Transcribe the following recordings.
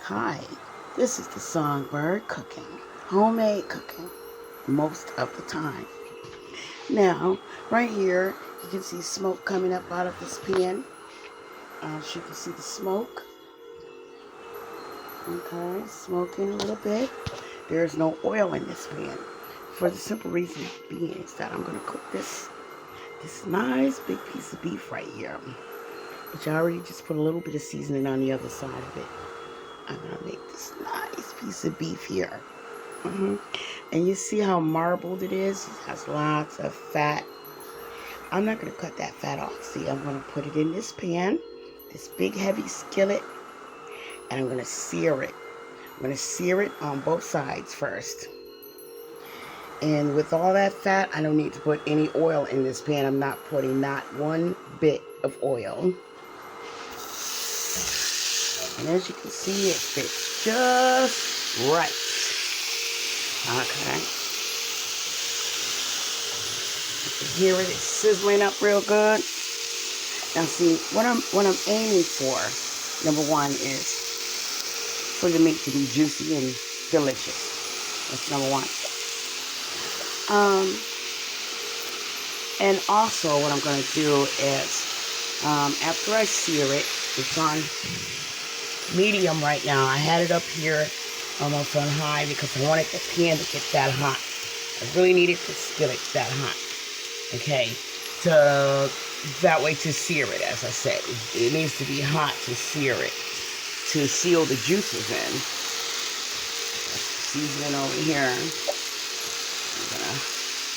Hi, this is the Songbird cooking, homemade cooking, most of the time. Now, right here, you can see smoke coming up out of this pan. As you can see the smoke. Okay, smoking a little bit. There's no oil in this pan. For the simple reason being is that I'm going to cook this nice big piece of beef right here, which I already just put a little bit of seasoning on the other side of it. I'm going to make this nice piece of beef here. And you see how marbled it is? It has lots of fat. I'm not going to cut that fat off. See, I'm going to put it in this pan, this big heavy skillet, and I'm going to sear it. I'm going to sear it on both sides first. And with all that fat, I don't need to put any oil in this pan. I'm not putting not one bit of oil. And as you can see, it fits just right. Okay. You can hear it, it's sizzling up real good. Now see, what I'm aiming for, number one, is for the meat to be juicy and delicious. That's number one. And also what I'm going to do is, after I sear it, it's on medium right now. I had it up here almost on high because I wanted the pan to get that hot. I really needed the skillet that hot. Okay, that way to sear it, as I said. It needs to be hot to sear it, to seal the juices in. Seasoning over here. I'm gonna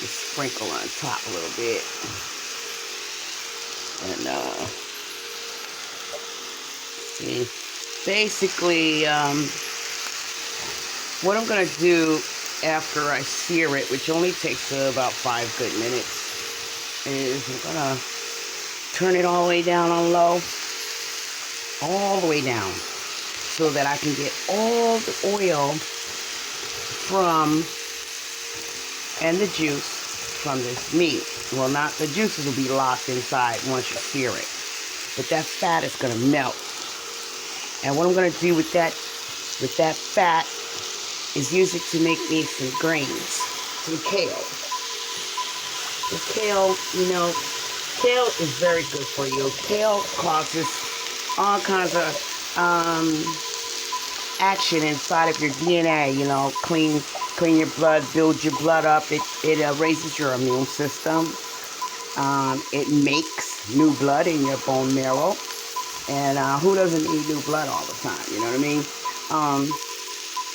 just sprinkle on top a little bit. And see, basically, what I'm gonna do after I sear it, which only takes about 5 good minutes, is I'm gonna turn it all the way down on low, all the way down, so that I can get all the oil from and the juice from this meat. Well, not the juices will be locked inside once you sear it, but that fat is gonna melt. And what I'm gonna do with that fat is use it to make me some greens, some kale. The kale, you know, kale is very good for you. Kale causes all kinds of action inside of your DNA, you know, clean your blood, build your blood up. It raises your immune system. It makes new blood in your bone marrow. And who doesn't need new blood all the time, you know what I mean?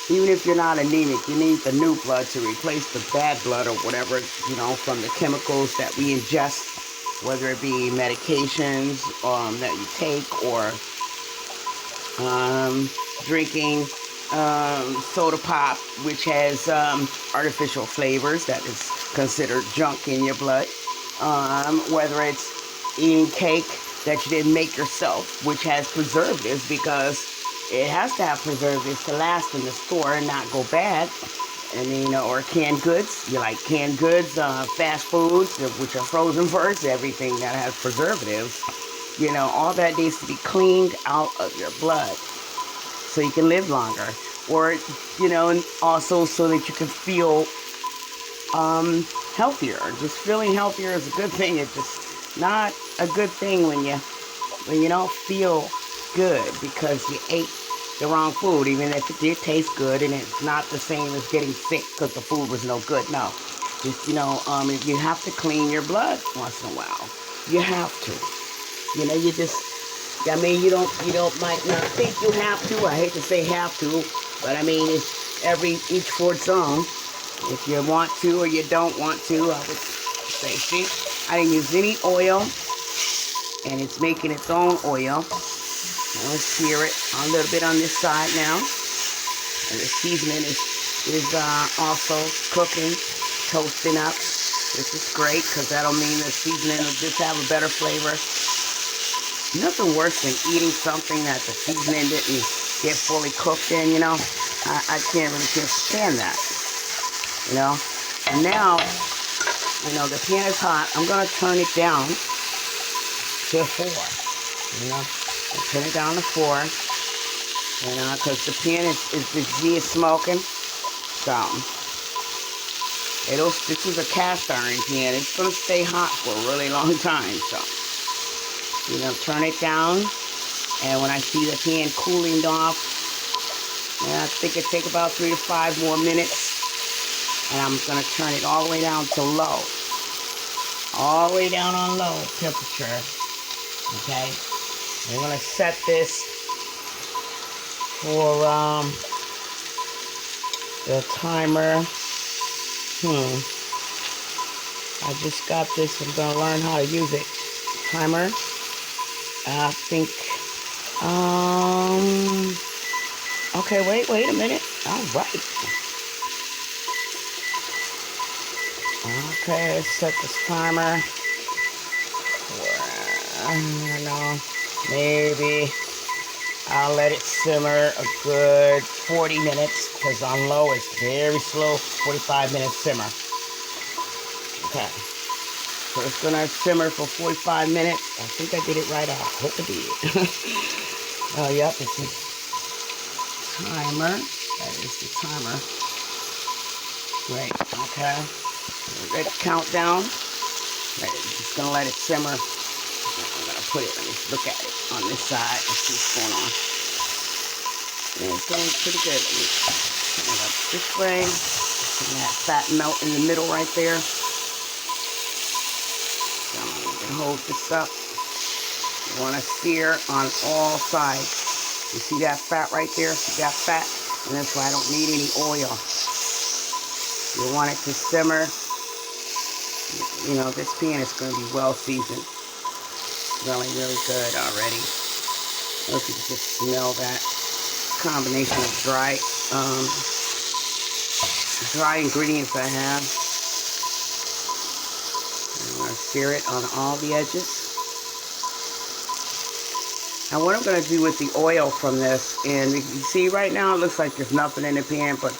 Even if you're not anemic, you need the new blood to replace the bad blood or whatever, you know, from the chemicals that we ingest, whether it be medications that you take or drinking soda pop, which has artificial flavors that is considered junk in your blood. Whether it's eating cake that you didn't make yourself, which has preservatives, because it has to have preservatives to last in the store and not go bad. And you know, or canned goods. You like canned goods, fast foods, which are frozen first, everything that has preservatives. You know, all that needs to be cleaned out of your blood so you can live longer. Or, you know, and also so that you can feel healthier. Just feeling healthier is a good thing. It's just not a good thing when you don't feel good because you ate the wrong food, even if it did taste good, and it's not the same as getting sick because the food was no good. No, just, you know, you have to clean your blood once in a while. You have to. You know, you just, I mean, you might not think you have to. I hate to say have to, but I mean, it's each for its own. If you want to or you don't want to, I would say, see, I didn't use any oil, and it's making its own oil. Now let's sear it a little bit on this side now. And the seasoning is also cooking, toasting up. This is great because that'll mean the seasoning will just have a better flavor. Nothing worse than eating something that the seasoning didn't get fully cooked in, you know. I can't stand that, you know. And now, you know, the pan is hot. I'm going to turn it down to 4, you know. Turn it down to 4. You know, because the pan is smoking. So, this is a cast iron pan. It's going to stay hot for a really long time. So, you know, turn it down. And when I see the pan cooling off, I think it take about 3 to 5 more minutes. And I'm going to turn it all the way down to low. All the way down on low temperature. Okay? I'm going to set this for the timer. I just got this. I'm going to learn how to use it. Timer. I think, okay, wait a minute. All right. Okay, let's set this timer for, I don't know, maybe I'll let it simmer a good 40 minutes, because on low it's very slow, 45 minutes simmer. Okay, so it's gonna simmer for 45 minutes. I think I did it right. I hope I did. Oh, yep, it's a timer. That is the timer. Great, okay. Let it count down. Right, just gonna let it simmer. I'm gonna put it, let me look at it on this side. Let's see what's going on. And it's going pretty good. Let me turn it up this way. And that fat melt in the middle right there. So I'm gonna hold this up. You wanna sear on all sides. You see that fat right there? See that fat? And that's why I don't need any oil. You want it to simmer. You know, this pan is going to be well seasoned. Smelling really good already. I don't know if you can just smell that combination of dry ingredients I have. I'm going to sear it on all the edges. Now what I'm going to do with the oil from this, and you see right now it looks like there's nothing in the pan but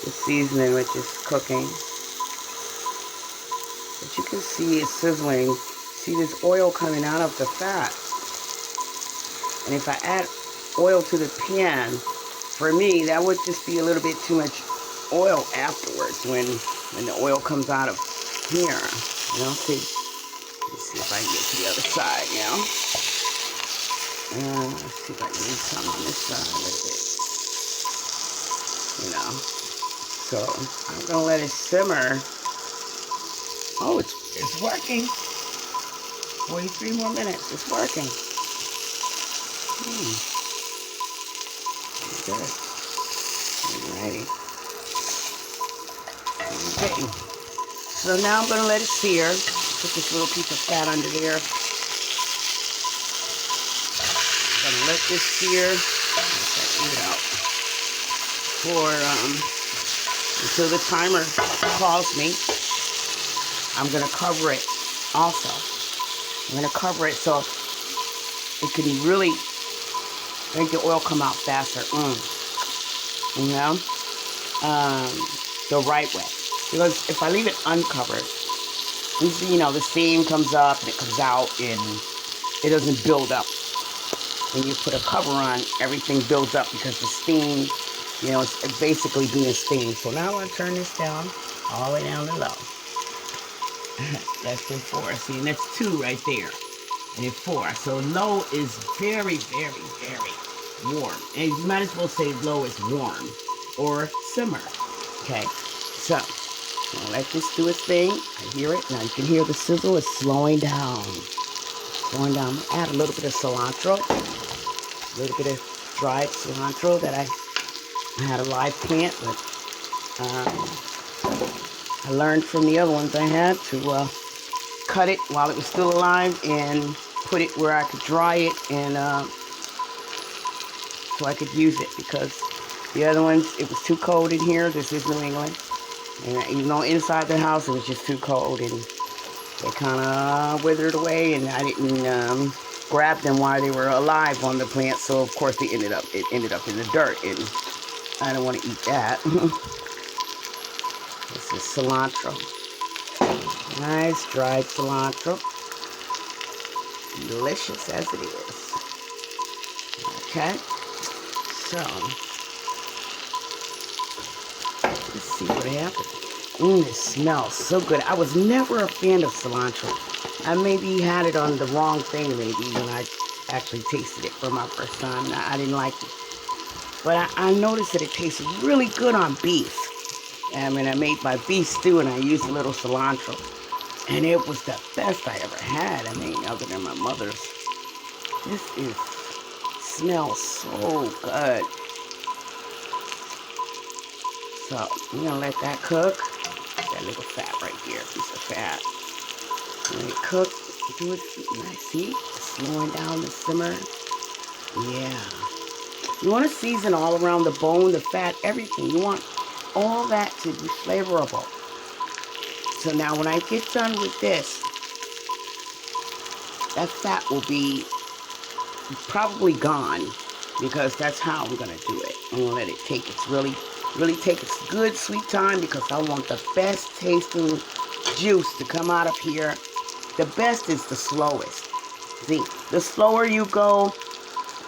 the seasoning, which is cooking. But you can see it's sizzling. See this oil coming out of the fat. And if I add oil to the pan, for me, that would just be a little bit too much oil afterwards when the oil comes out of here. You know, see? Let's see if I can get to the other side, you know? Let's see if I can get some on this side a little bit. You know? So, I'm going to let it simmer. Oh, it's working. 43 more minutes. It's working. Good. Alrighty. Okay. So now I'm going to let it sear. Put this little piece of fat under there. I'm going to let this sear. Let it out. For, until the timer calls me. I'm going to cover it also. I'm going to cover it so it can really make the oil come out faster. You know? The right way. Because if I leave it uncovered, you know, the steam comes up and it comes out and it doesn't build up. When you put a cover on, everything builds up because the steam, you know, it's basically being steamed. So now I'm going to turn this down, all the way down to low. That's in 4. See, and that's 2 right there. And in 4. So low is very, very, very warm. And you might as well say low is warm or simmer. Okay, so I'll let this do its thing. I hear it. Now you can hear the sizzle is slowing down. Slowing down. I'm gonna add a little bit of cilantro. A little bit of dried cilantro that I had a live plant, but I learned from the other ones I had to cut it while it was still alive and put it where I could dry it and so I could use it, because the other ones, it was too cold in here. This is New England. And even though inside the house it was just too cold and they kind of withered away, and I didn't grab them while they were alive on the plant, so of course it ended up in the dirt, and I don't want to eat that. This is cilantro. Nice dried cilantro. Delicious as it is. Okay? So, let's see what happened. It smells so good. I was never a fan of cilantro. I maybe had it on the wrong thing maybe when I actually tasted it for my first time. I didn't like it. But I noticed that it tastes really good on beef. I mean, I made my beef stew and I used a little cilantro. And it was the best I ever had. I mean, other than my mother's. This smells so good. So, I'm going to let that cook. That little fat right here, piece of fat. Let it cook. Do it. See? Slowing down the simmer. Yeah. You want to season all around the bone, the fat, everything. You want all that to be flavorable. So now when I get done with this, that fat will be probably gone because that's how I'm going to do it. I'm going to let it take its really take its good sweet time because I want the best tasting juice to come out of here. The best is the slowest. See, the slower you go,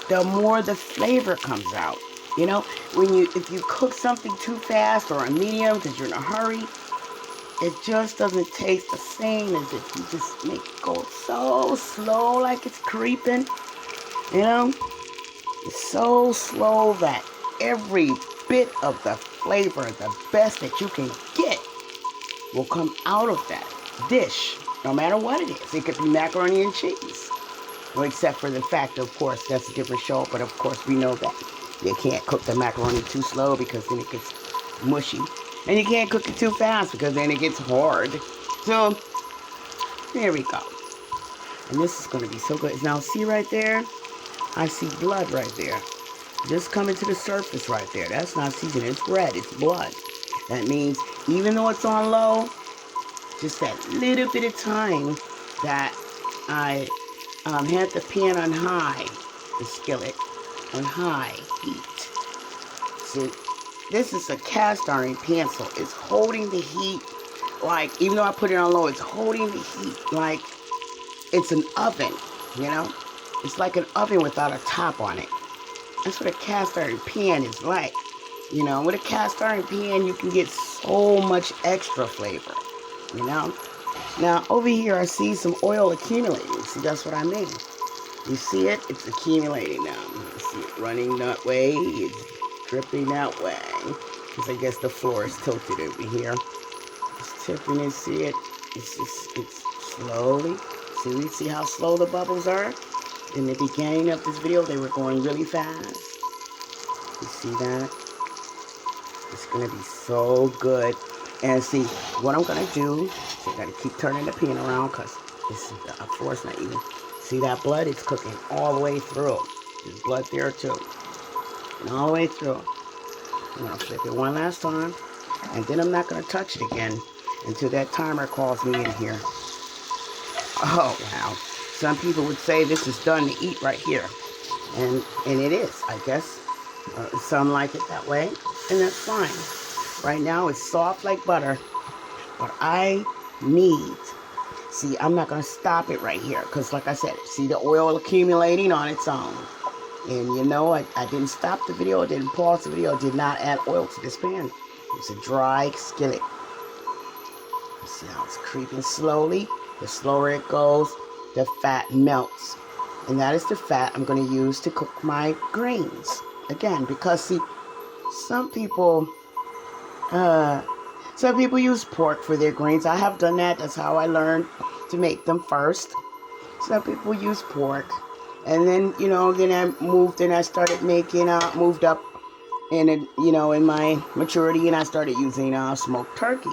the more the flavor comes out. You know, if you cook something too fast or a medium because you're in a hurry, it just doesn't taste the same as if you just make it go so slow like it's creeping. You know, it's so slow that every bit of the flavor, the best that you can get, will come out of that dish, no matter what it is. It could be macaroni and cheese. Well, except for the fact, of course, that's a different show, but of course we know that you can't cook the macaroni too slow because then it gets mushy. And you can't cook it too fast because then it gets hard. So, there we go. And this is going to be so good. Now, see right there? I see blood right there. Just coming to the surface right there. That's not seasoning. It's red. It's blood. That means even though it's on low, just that little bit of time that I had the pan on high, the skillet on high heat. See, this is a cast iron pan, so it's holding the heat like, even though I put it on low, it's holding the heat like it's an oven, you know? It's like an oven without a top on it. That's what a cast iron pan is like. You know, with a cast iron pan, you can get so much extra flavor, you know? Now, over here, I see some oil accumulating. See, that's what I mean. You see it? It's accumulating now. You see it running that way. It's dripping that way. Because I guess the floor is tilted over here. It's tipping and see it? It's slowly. See how slow the bubbles are? In the beginning of this video, they were going really fast. You see that? It's going to be so good. And see, what I'm going to do, so I got to keep turning the pan around because the floor is not even. See that blood? It's cooking all the way through. There's blood there too. And all the way through. I'm going to flip it one last time. And then I'm not going to touch it again until that timer calls me in here. Oh, wow. Some people would say this is done to eat right here. And it is, I guess. Some like it that way. And that's fine. Right now it's soft like butter. But I need... See, I'm not going to stop it right here. Because like I said, see the oil accumulating on its own. And you know, I didn't stop the video. I didn't pause the video. I did not add oil to this pan. It's a dry skillet. You see how it's creeping slowly? The slower it goes, the fat melts. And that is the fat I'm going to use to cook my greens. Again, because see, some people use pork for their greens. I have done that. That's how I learned to make them first. Some people use pork. And then, you know, then I moved and I started making, moved up in, you know, in my maturity and I started using smoked turkey,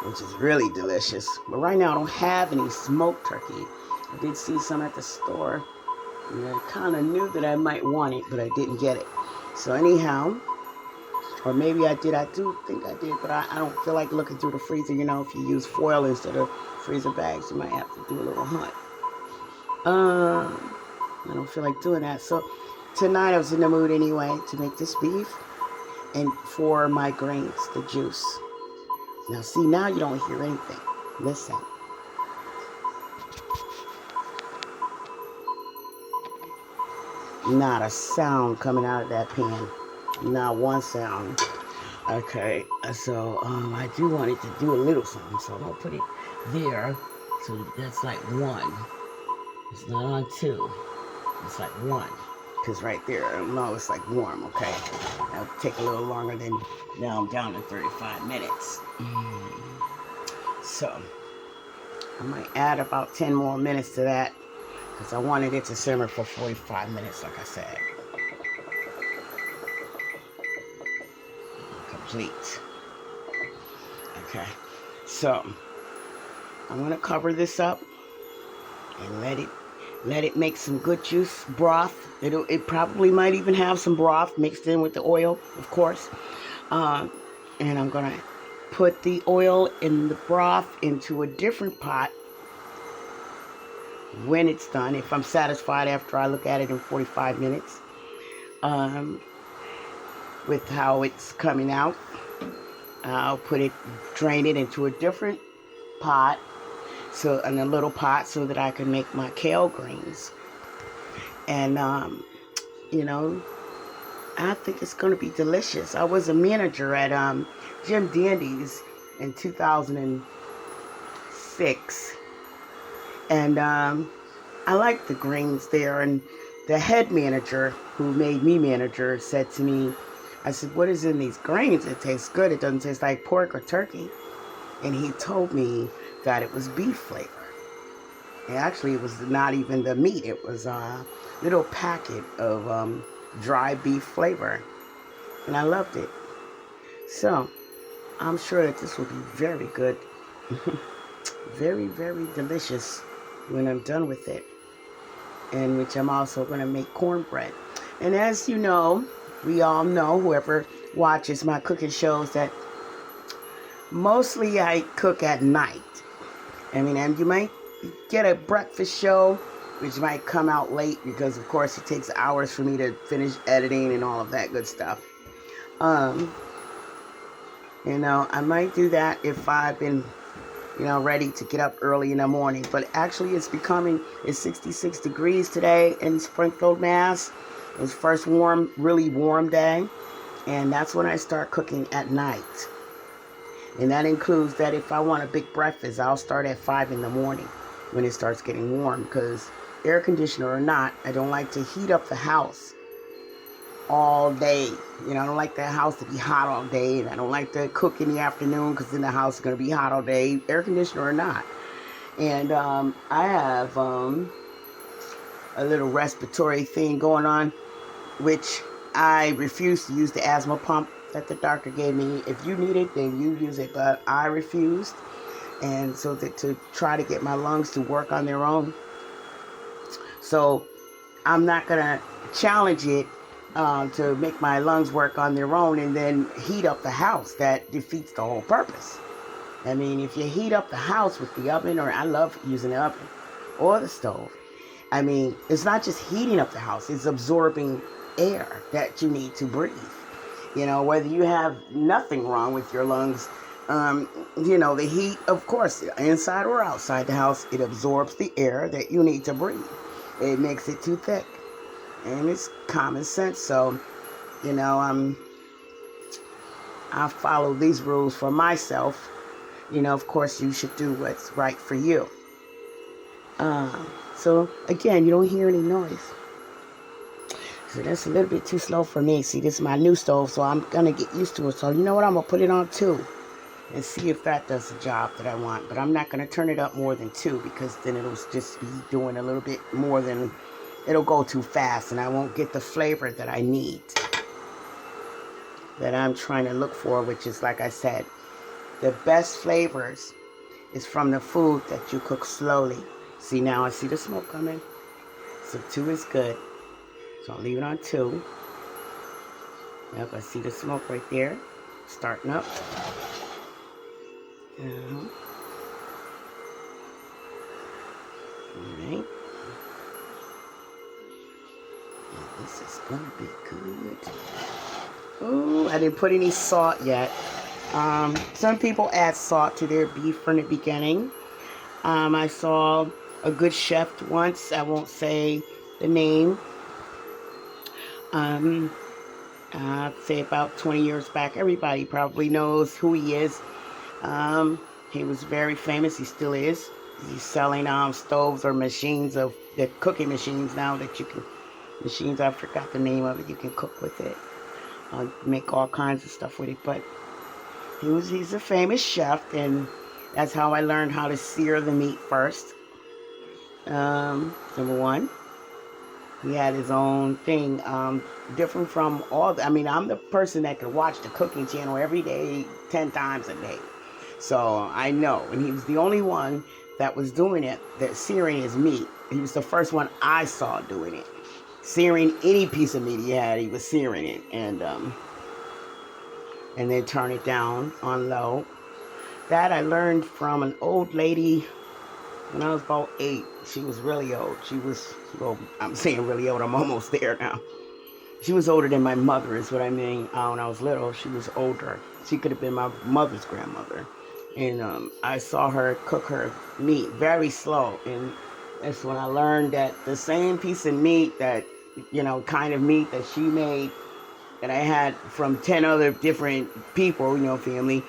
which is really delicious. But right now I don't have any smoked turkey. I did see some at the store. And I kind of knew that I might want it, but I didn't get it. So anyhow, or maybe I did. I do think I did, but I don't feel like looking through the freezer. You know, if you use foil instead of freezer bags, you might have to do a little hunt. I don't feel like doing that. So tonight I was in the mood anyway to make this beef and for my greens, the juice. Now see, now you don't hear anything. Listen. Not a sound coming out of that pan. Not one sound. Okay, so I do want it to do a little something, so I'm gonna put it there. So that's like 1. It's not on 2. It's like 1. Because right there, I know it's like warm, okay? That'll take a little longer than, now I'm down to 35 minutes. So, I might add about 10 more minutes to that, because I wanted it to simmer for 45 minutes, like I said. Complete. Okay, so, I'm going to cover this up and let it make some good juice broth. It probably might even have some broth mixed in with the oil, of course. And I'm gonna put the oil and the broth into a different pot when it's done, if I'm satisfied after I look at it in 45 minutes, with how it's coming out. I'll drain it into a different pot, in a little pot, so that I can make my kale greens. And, you know, I think it's going to be delicious. I was a manager at Jim Dandy's in 2006. And I liked the greens there. And the head manager, who made me manager, said to me, I said, what is in these greens? It tastes good. It doesn't taste like pork or turkey. And he told me that it was beef flavor. And actually, it was not even the meat. It was a little packet of dry beef flavor. And I loved it. So, I'm sure that this will be very good. Very, very delicious when I'm done with it. In which I'm also going to make cornbread. And as you know, we all know, whoever watches my cooking shows, that mostly I cook at night. I mean, and you might get a breakfast show, which might come out late because, of course, it takes hours for me to finish editing and all of that good stuff. You know, I might do that if I've been, you know, ready to get up early in the morning. But actually, it's 66 degrees today in Springfield, Mass. It's first really warm day. And that's when I start cooking at night. And that includes that if I want a big breakfast, I'll start at 5 in the morning when it starts getting warm. Because air conditioner or not, I don't like to heat up the house all day. You know, I don't like the house to be hot all day. And I don't like to cook in the afternoon because then the house is going to be hot all day, air conditioner or not. And I have a little respiratory thing going on, which I refuse to use the asthma pump that the doctor gave me. If you need it, then you use it, but I refused. And so to try to get my lungs to work on their own. So I'm not going to challenge it to make my lungs work on their own and then heat up the house. That defeats the whole purpose. I mean, if you heat up the house with the oven, or I love using the oven or the stove, I mean, it's not just heating up the house, it's absorbing air that you need to breathe. You know, whether you have nothing wrong with your lungs, you know, the heat, of course, inside or outside the house, it absorbs the air that you need to breathe. It makes it too thick. And it's common sense. So, you know, I follow these rules for myself. You know, of course, you should do what's right for you. So, again, you don't hear any noise. So that's a little bit too slow for me. See, this is my new stove, so I'm going to get used to it. So, you know what? I'm going to put it on 2 and see if that does the job that I want. But I'm not going to turn it up more than 2 because then it'll just be doing a little bit more than, it'll go too fast and I won't get the flavor that I need, that I'm trying to look for, which is, like I said, the best flavors is from the food that you cook slowly. See, now I see the smoke coming. So 2 is good. So I'll leave it on 2. Yep, I see the smoke right there, starting up. Alright. This is gonna be good. Oh, I didn't put any salt yet. Some people add salt to their beef from the beginning. I saw a good chef once, I won't say the name, Um, I'd say about 20 years back. Everybody probably knows who he is. Um, he was very famous. He still is. He's selling stoves or machines of the cooking machines now that you can machines. I forgot the name of it. You can cook with it, make all kinds of stuff with it. But he's a famous chef, and that's how I learned how to sear the meat first. Number one. He had his own thing, different from all I mean, I'm the person that could watch the cooking channel every day, 10 times a day. So I know. And he was the only one that was doing it, that searing his meat. He was the first one I saw doing it. Searing any piece of meat he had, he was searing it. And then turn it down on low. That I learned from an old lady when I was about 8. She was really old. She was, well, I'm saying really old. I'm almost there now. She was older than my mother is what I mean. When I was little, she was older. She could have been my mother's grandmother. And I saw her cook her meat very slow. And that's when I learned that the same piece of meat that, kind of meat that she made, that I had from 10 other different people, family,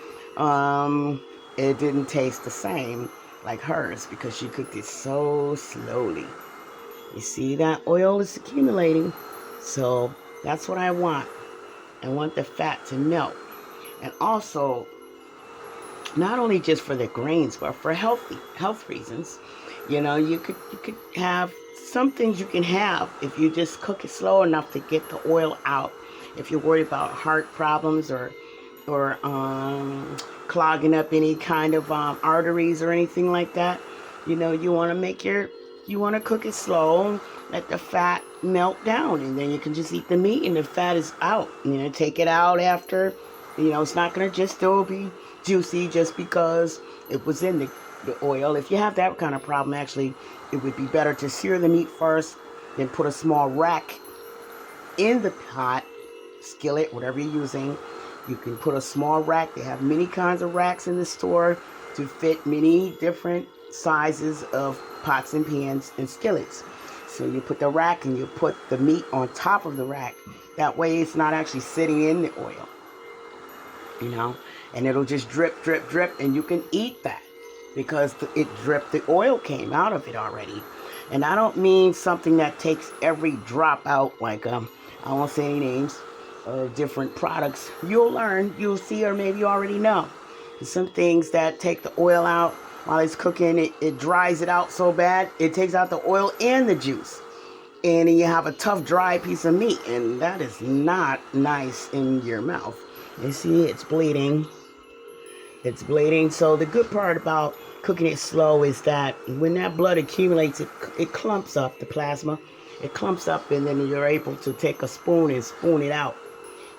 it didn't taste the same like hers because she cooked it so slowly. You see that oil is accumulating. So that's what I want. I want the fat to melt. And also, not only just for the grains, but for health reasons. You could have some things you can have if you just cook it slow enough to get the oil out. If you're worried about heart problems or clogging up any kind of arteries or anything like that, you want to cook it slow, let the fat melt down, and then you can just eat the meat and the fat is out. Take it out after. It's not going to just still be juicy just because it was in the oil. If you have that kind of problem, actually, it would be better to sear the meat first, then put a small rack in the pot, skillet, whatever you're using. You can put a small rack. They have many kinds of racks in the store to fit many different sizes of pots and pans and skillets. So you put the rack and you put the meat on top of the rack. That way it's not actually sitting in the oil, and it'll just drip, drip, drip, and you can eat that because it dripped. The oil came out of it already. And I don't mean something that takes every drop out, like I won't say any names of different products. You'll learn, you'll see, or maybe you already know. There's some things that take the oil out while it's cooking. It dries it out so bad, it takes out the oil and the juice. And then you have a tough, dry piece of meat, and that is not nice in your mouth. You see, it's bleeding. It's bleeding. So the good part about cooking it slow is that when that blood accumulates, it clumps up, the plasma. It clumps up, and then you're able to take a spoon and spoon it out.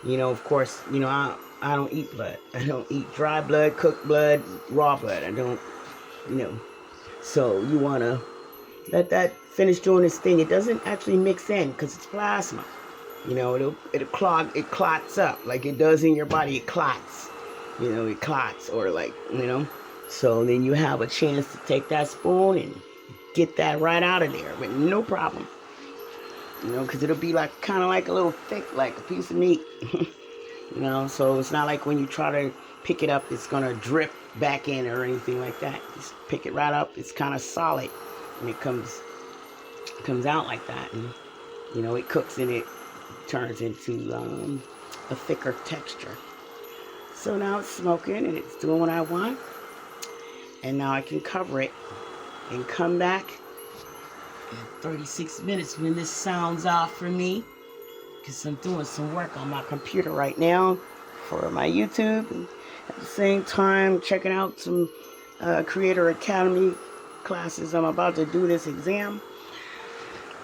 Of course, I don't eat blood. I don't eat dry blood, cooked blood, raw blood. I don't, So you want to let that finish doing its thing. It doesn't actually mix in because it's plasma. It'll clog, it clots up like it does in your body. It clots. It clots or So then you have a chance to take that spoon and get that right out of there with no problem. Because it'll be kind of like a little thick, like a piece of meat. So it's not like when you try to pick it up, it's going to drip back in or anything like that. Just pick it right up. It's kind of solid, and it comes out like that. And, it cooks and it turns into a thicker texture. So now it's smoking and it's doing what I want. And now I can cover it and come back in 36 minutes when this sounds off for me, because I'm doing some work on my computer right now for my YouTube, and at the same time checking out some Creator Academy classes. I'm about to do this exam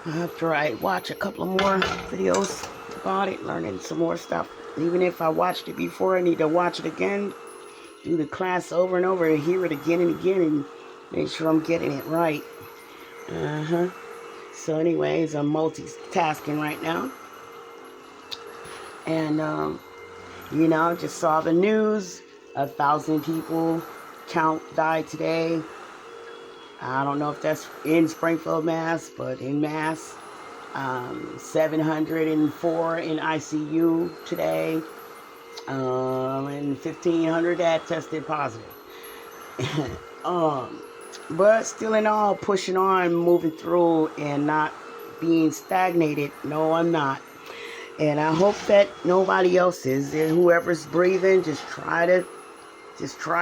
after I watch a couple of more videos about it, learning some more stuff. Even if I watched it before, I need to watch it again, do the class over and over, and hear it again and again, and make sure I'm getting it right. So anyways, I'm multitasking right now. And, just saw the news. 1,000 people died today. I don't know if that's in Springfield, Mass, but in Mass, 704 in ICU today, and 1,500 that tested positive. But still in all, pushing on, moving through, and not being stagnated. No, I'm not. And I hope that nobody else is. And whoever's breathing, just try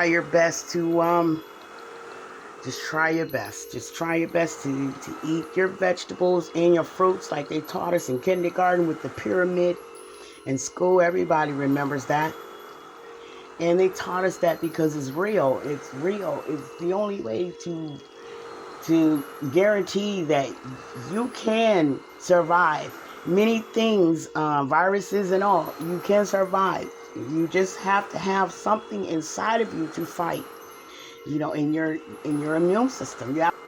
your best to just try your best. Just try your best to eat your vegetables and your fruits like they taught us in kindergarten with the pyramid. In school, everybody remembers that. And they taught us that because it's real. It's real. It's the only way to guarantee that you can survive many things, viruses and all. You can survive. You just have to have something inside of you to fight. In your immune system. You have